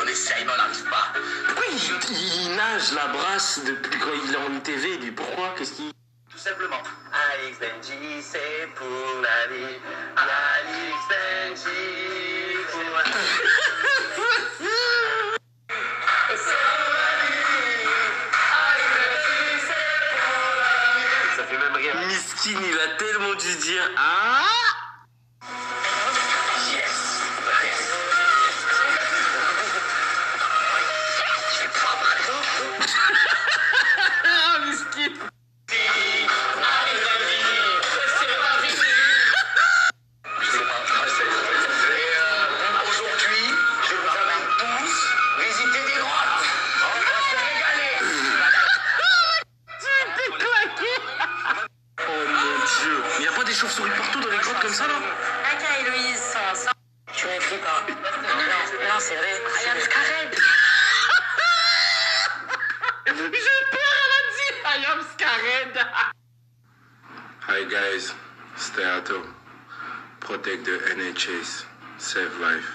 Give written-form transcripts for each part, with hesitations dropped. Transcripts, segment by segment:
on essaye, mais on n'arrive pas. Pourquoi il nage la brasse depuis quand il est en ITV, lui? Pourquoi? Qu'est-ce qu'il... Tout simplement. Alix Benji, c'est pour la vie. Alix Benji, pour la vie. Ça fait même rire. Miskin, il a tellement dû dire ah. Yes. Ah, Miskin. Aujourd'hui, je vous amène tous visiter des grottes. On va se régaler. Tu t'es claqué. Oh mon Dieu. Il n'y a pas des chauves-souris partout dans les grottes comme ça, là? Aka et Louise sont ensemble. Tu m'écris pas. Non, c'est vrai. I am scared. J'ai peur, elle a dit I am scared. Hi guys, stay at home. Protect the NHS. Save life.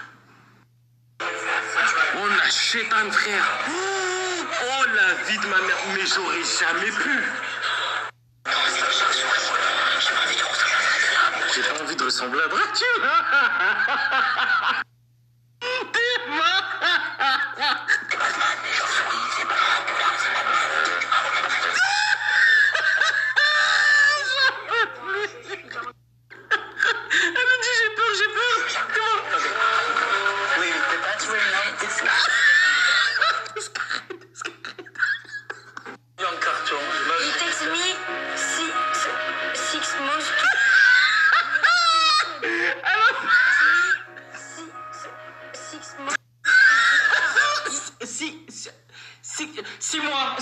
Oh la chétane, frère. Oh la vie de ma mère. Mais j'aurais jamais pu. J'ai pas envie de ressembler à Dracula. T'es mort. Elle me dit j'ai peur. Comment? Oui, t'es pas tué, non? En carton. He takes me six months to... Six months. 6 mois.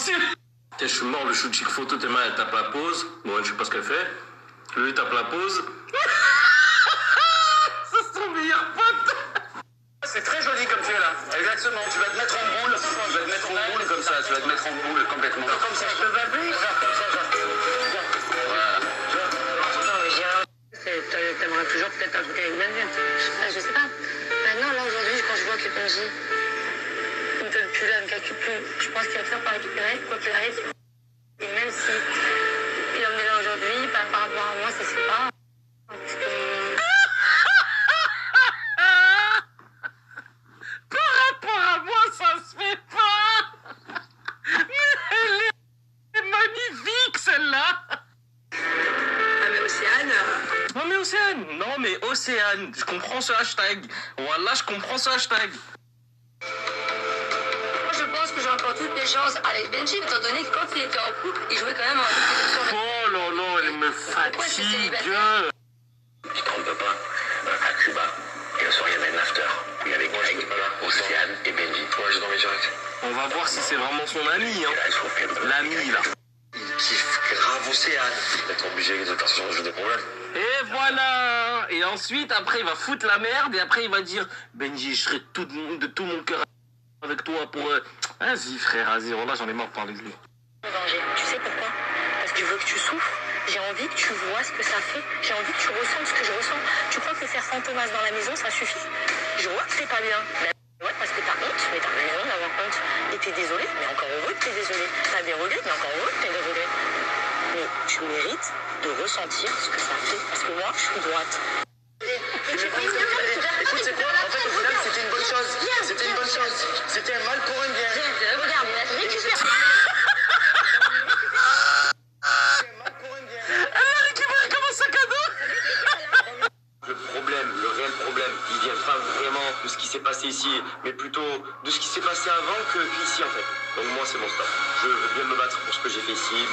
Je suis mort, le shoot chic photo, tes mains, elle tape la pause. Bon, je sais pas ce qu'elle fait. Lui, il tape la pause. C'est son meilleur pote. C'est très joli comme tu es là. Exactement. Tu vas te mettre en boule. Tu vas te mettre en boule comme ça. Tu vas te mettre en boule complètement. Comme ça. Je te vas plus. Genre comme ça. Voilà. T'aimerais toujours peut-être un truc avec Benji. Je sais pas. Maintenant, là, aujourd'hui, quand je vois que Benji ne me donne plus là, ne calcule plus, je pense qu'il va faire par récupérer, quoi qu'il arrive. Et même si il en est là aujourd'hui, par rapport à moi, ça se fait pas. Parce que... Par rapport à moi, ça se fait pas. Mais elle est magnifique, celle-là. Ah, mais Océane... Non mais Océane, je comprends ce hashtag. Voilà, je comprends ce hashtag. Moi, je pense que j'ai encore toutes les chances avec Benji, étant donné que quand il était en couple, il jouait quand même en compétition. Oh là là, elle me fatigue. Tu te trompes pas. À Cuba. Et le soir, il y avait un after. Il y avait Greg, Océane et Benji. Ouais, j'ai dormi direct. On va voir si c'est vraiment son ami, Et hein. là, ils sont fait. L'ami, là. Il kiffe grave Océane. D'être obligé de faire ce genre de problème. Et voilà. Et ensuite, après, il va foutre la merde. Et après, il va dire, Benji, je serai de tout mon cœur avec toi pour... Vas-y, frère, vas-y. Oh là, j'en ai marre de parler de lui. Danger. Tu sais pourquoi? Parce que je veux que tu souffres. J'ai envie que tu vois ce que ça fait. J'ai envie que tu ressens ce que je ressens. Tu crois que faire fantomas dans la maison, ça suffit? Je vois que c'est pas bien. Ben, ouais, parce que t'as honte, mais t'as raison d'avoir honte. Et t'es désolé, mais encore heureux que t'es désolé. T'as des regrets, mais encore heureux que t'es des regrets. Mais tu mérites de ressentir ce que ça fait. Parce que moi, je suis droite. Écoute, c'est quoi? En fait, au final, c'était une bonne chose. C'était une bonne chose. C'était un mal pour un bien. Regarde, récupère. Elle l'a récupéré comme un sac à dos. Le réel problème, il vient pas vraiment de ce qui s'est passé ici, mais plutôt de ce qui s'est passé avant que ici en fait. Donc moi c'est mon stop. Je veux bien me battre pour ce que j'ai fait ici,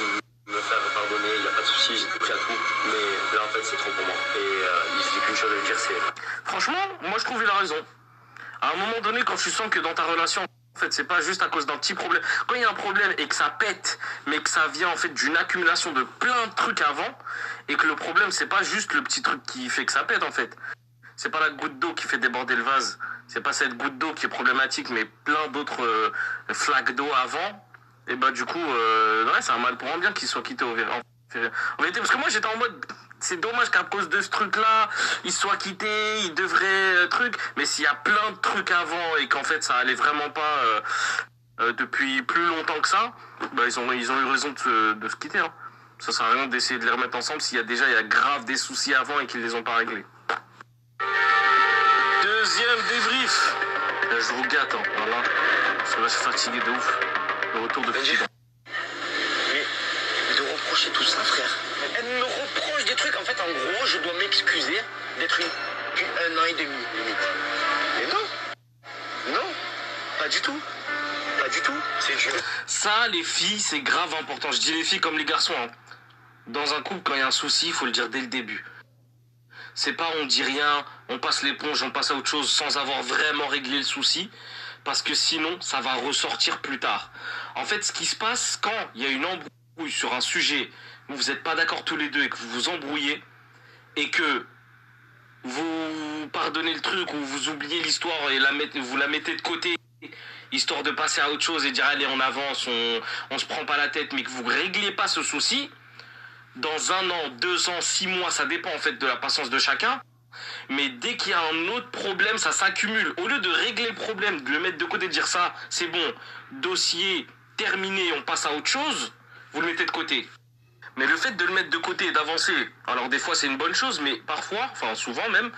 me faire pardonner, il n'y a pas de souci, j'ai tout pris à tout, mais là en fait c'est trop pour moi. Et il suffit qu'une chose à lui dire, c'est... Franchement, moi, je trouve qu'il a raison. À un moment donné, quand tu sens que dans ta relation, en fait, c'est pas juste à cause d'un petit problème. Quand il y a un problème et que ça pète, mais que ça vient en fait d'une accumulation de plein de trucs avant, et que le problème, c'est pas juste le petit truc qui fait que ça pète, en fait. C'est pas la goutte d'eau qui fait déborder le vase. C'est pas cette goutte d'eau qui est problématique, mais plein d'autres flaques d'eau avant. Et bah, du coup, ouais, c'est un mal pour un bien qu'ils soient quittés en vérité. Parce que moi, j'étais en mode, c'est dommage qu'à cause de ce truc-là, ils soient quittés, ils devraient mais s'il y a plein de trucs avant et qu'en fait ça allait vraiment pas depuis plus longtemps que ça, bah ils ont eu raison de se quitter. Hein. Ça sert à rien d'essayer de les remettre ensemble s'il y a grave des soucis avant et qu'ils les ont pas réglés. Deuxième débrief. Là, je vous gâte, hein, voilà. Parce que là, je suis fatigué de ouf. Le retour de Benji. Mais de reprocher tout ça, frère. Elle me reproche des trucs. En fait, en gros, je dois m'excuser d'être depuis 1 an et demi, limite. Mais non. Non. Pas du tout. Pas du tout. C'est dur. Ça, les filles, c'est grave important. Je dis les filles comme les garçons. Hein. Dans un couple, quand il y a un souci, il faut le dire dès le début. C'est pas on dit rien, on passe l'éponge, on passe à autre chose sans avoir vraiment réglé le souci. Parce que sinon, ça va ressortir plus tard. En fait, ce qui se passe quand il y a une embrouille sur un sujet où vous n'êtes pas d'accord tous les deux et que vous vous embrouillez et que vous pardonnez le truc ou vous oubliez l'histoire et vous la mettez de côté histoire de passer à autre chose et dire allez on avance, on se prend pas la tête, mais que vous réglez pas ce souci, dans 1 an, 2 ans, 6 mois, ça dépend en fait de la patience de chacun. Mais dès qu'il y a un autre problème, ça s'accumule. Au lieu de régler le problème, de le mettre de côté, de dire ça, c'est bon, dossier terminé, on passe à autre chose, vous le mettez de côté. Mais le fait de le mettre de côté et d'avancer, alors des fois c'est une bonne chose, mais parfois, enfin souvent même,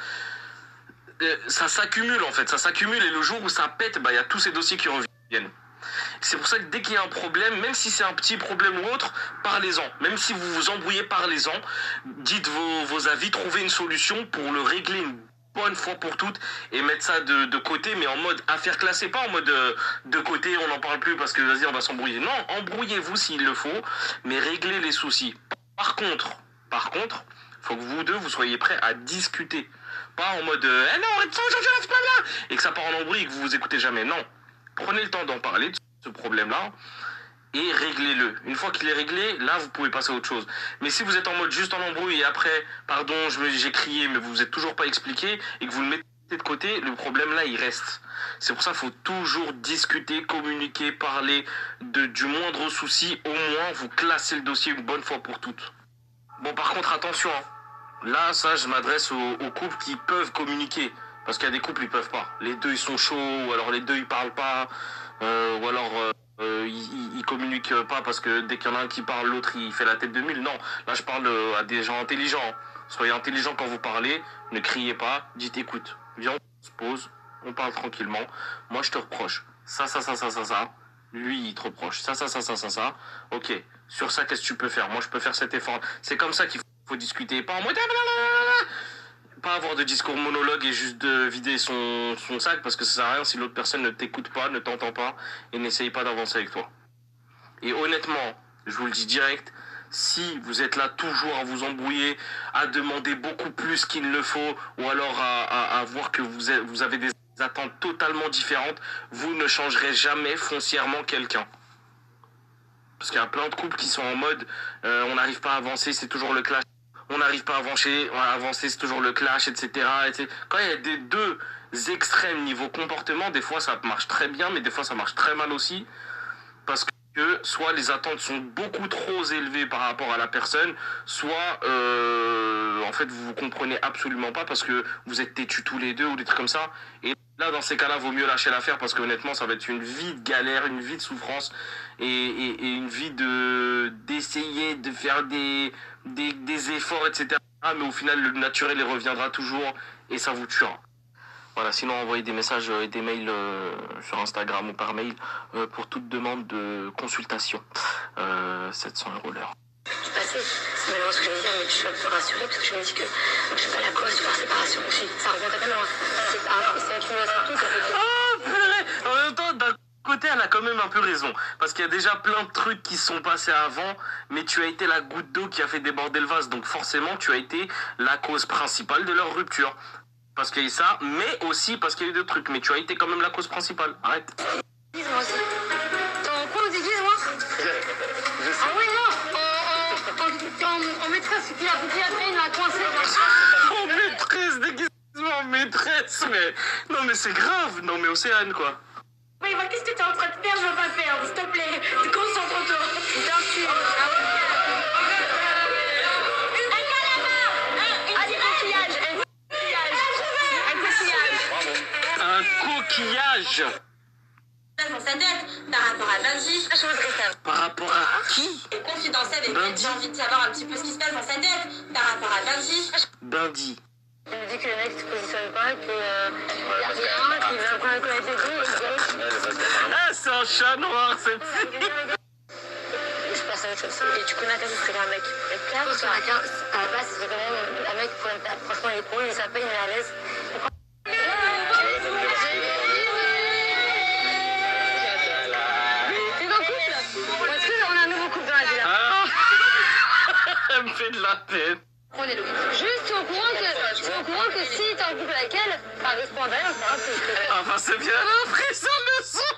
ça s'accumule en fait, ça s'accumule et le jour où ça pète, bah, y a tous ces dossiers qui reviennent. C'est pour ça que dès qu'il y a un problème, même si c'est un petit problème ou autre, parlez-en. Même si vous vous embrouillez, parlez-en. Dites vos avis, trouvez une solution pour le régler une bonne fois pour toutes et mettre ça de côté, mais en mode affaire classée, pas en mode de côté, on n'en parle plus parce que vas-y, on va s'embrouiller. Non, embrouillez-vous s'il le faut, mais réglez les soucis. Par contre, faut que vous deux, vous soyez prêts à discuter. Pas en mode eh non, arrête ça, c'est pas bien, et que ça part en embrouille et que vous vous écoutez jamais. Non. Prenez le temps d'en parler de ce problème-là et réglez-le. Une fois qu'il est réglé, là, vous pouvez passer à autre chose. Mais si vous êtes en mode juste en embrouille et après, pardon, j'ai crié, mais vous vous êtes toujours pas expliqué et que vous le mettez de côté, le problème là, il reste. C'est pour ça qu'il faut toujours discuter, communiquer, parler du moindre souci. Au moins, vous classez le dossier une bonne fois pour toutes. Bon, par contre, attention. Hein. Là, ça, je m'adresse aux couples qui peuvent communiquer. Parce qu'il y a des couples, ils peuvent pas. Les deux, ils sont chauds, ou alors les deux, ils parlent pas, ou alors ils communiquent pas parce que dès qu'il y en a un qui parle, l'autre, il fait la tête de mule. Non, là, je parle à des gens intelligents. Soyez intelligents quand vous parlez, ne criez pas, dites écoute, viens, on se pose, on parle tranquillement. Moi, je te reproche ça. Lui, il te reproche ça. Ok, sur ça, qu'est-ce que tu peux faire? Moi, je peux faire cet effort. C'est comme ça qu'il faut discuter, pas en mode... Pas avoir de discours monologue et juste de vider son sac parce que ça sert à rien si l'autre personne ne t'écoute pas, ne t'entend pas et n'essaye pas d'avancer avec toi. Et honnêtement, je vous le dis direct, si vous êtes là toujours à vous embrouiller, à demander beaucoup plus qu'il ne le faut ou alors à voir que vous avez des attentes totalement différentes, vous ne changerez jamais foncièrement quelqu'un. Parce qu'il y a plein de couples qui sont en mode on n'arrive pas à avancer, c'est toujours le clash. On n'arrive pas à avancer, c'est toujours le clash, etc. Quand il y a des deux extrêmes niveau comportement, des fois ça marche très bien, mais des fois ça marche très mal aussi. Parce que soit les attentes sont beaucoup trop élevées par rapport à la personne, soit en fait vous vous comprenez absolument pas parce que vous êtes têtus tous les deux ou des trucs comme ça. Et là, dans ces cas-là, vaut mieux lâcher l'affaire parce que honnêtement, ça va être une vie de galère, une vie de souffrance et une vie d'essayer de faire des efforts, etc. Mais au final, le naturel, il reviendra toujours et ça vous tuera. Voilà, sinon, envoyez des messages et des mails sur Instagram ou par mail pour toute demande de consultation. 700 € l'heure. Du passé, c'est malheureux ce que je veux dire, mais je suis un peu rassurée parce que je me dis que je suis pas la cause de leur séparation aussi. Ça revient à peine, c'est accumulation de tout, ça fait... Oh, purée! En même temps, d'un côté, elle a quand même un peu raison. Parce qu'il y a déjà plein de trucs qui se sont passés avant, mais tu as été la goutte d'eau qui a fait déborder le vase. Donc forcément, tu as été la cause principale de leur rupture. Parce qu'il y a eu ça, mais aussi parce qu'il y a eu d'autres trucs. Mais tu as été quand même la cause principale. Arrête. Dis-moi aussi. T'en cours d'église, moi? Ah oui, non! En maîtresse, qui a après, il a coincé. En maîtresse, déguisement en maîtresse, mais... Non, mais c'est grave. Non, mais Océane, quoi. Oui, qu'est-ce que t'es en train de faire? Je veux pas faire, s'il te plaît. Concentre-toi. Bien sûr. Un calamar! maquillage. Dans sa tête, par rapport à Benji, je voudrais savoir. Par rapport à qui? Et confidentiel avec Benji. j'ai envie de savoir un petit peu ce qui se passe dans sa tête, par rapport à Benji. Benji. Il me dit que le mec se positionne pas, qu'il y a rien, qu'il vient pas connaître les deux, Ah, c'est un chat noir, cette fille. je passe à autre chose. Et du coup, Nathan, ce serait un mec clair. Parce que Nathan, à la base, c'est quand même un mec qui pourrait me taper. Franchement, il est cool, il s'appelle, il est à l'aise. C'est dans le couple. Est-ce qu'on a un nouveau couple dans la villa? Ah. Elle me fait de la peine. On est Louis. Juste, tu es au courant que si t'es en couple avec elle, ça répond à rien, c'est un peu. Enfin, c'est bien la prise de leçon.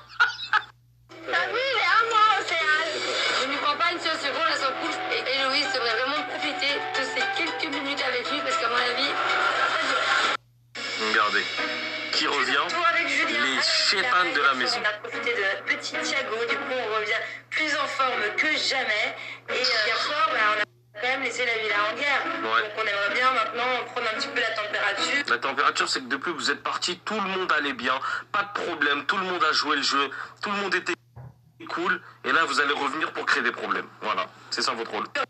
Ah oui, mais à moi, Océane. Je ne crois pas une seule seconde à son couple. Et Héloïse devrait vraiment profiter de ces quelques minutes avec lui, parce qu'à mon avis, ça va durer. Regardez. Qui revient? Les chétanes de la maison. On a profité de notre petit Thiago, du coup on revient plus en forme que jamais. Et hier soir, on a quand même laissé la villa en guerre. Ouais. Donc on aimerait bien maintenant prendre un petit peu la température. La température, c'est que depuis que vous êtes partis, tout le monde allait bien, pas de problème, tout le monde a joué le jeu, tout le monde était cool, et là vous allez revenir pour créer des problèmes. Voilà, c'est ça votre rôle. Et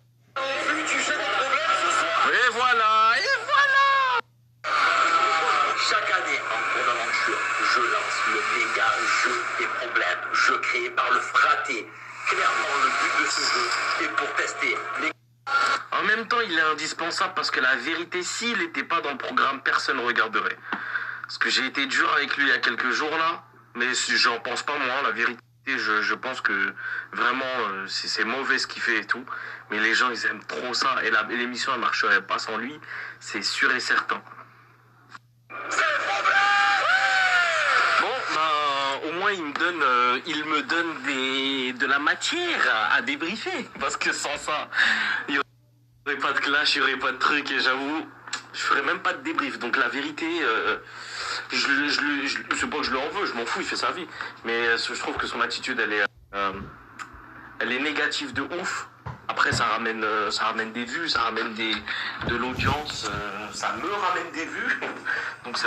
voilà, et voilà. Chaque année, en cours d'aventure, je lance le méga jeu des problèmes, jeu créé par le fraté. Clairement, le but de ce jeu est pour tester les... En même temps, il est indispensable parce que la vérité, s'il n'était pas dans le programme, personne ne regarderait. Parce que j'ai été dur avec lui il y a quelques jours là, mais j'en pense pas moi, la vérité. Je pense que vraiment c'est mauvais ce qu'il fait et tout, mais les gens ils aiment trop ça et l'émission elle marcherait pas sans lui, c'est sûr et certain. Bon, ben, au moins il me donne de la matière à débriefer, parce que sans ça, il n'y aurait pas de clash, il n'y aurait pas de truc, et j'avoue, je ferais même pas de débrief. Donc la vérité, c'est pas que je le en veux, je m'en fous, il fait sa vie. Mais je trouve que son attitude, elle est négative de ouf. Après, ça ramène des vues, ça ramène de l'audience, ça me ramène des vues. Donc c'est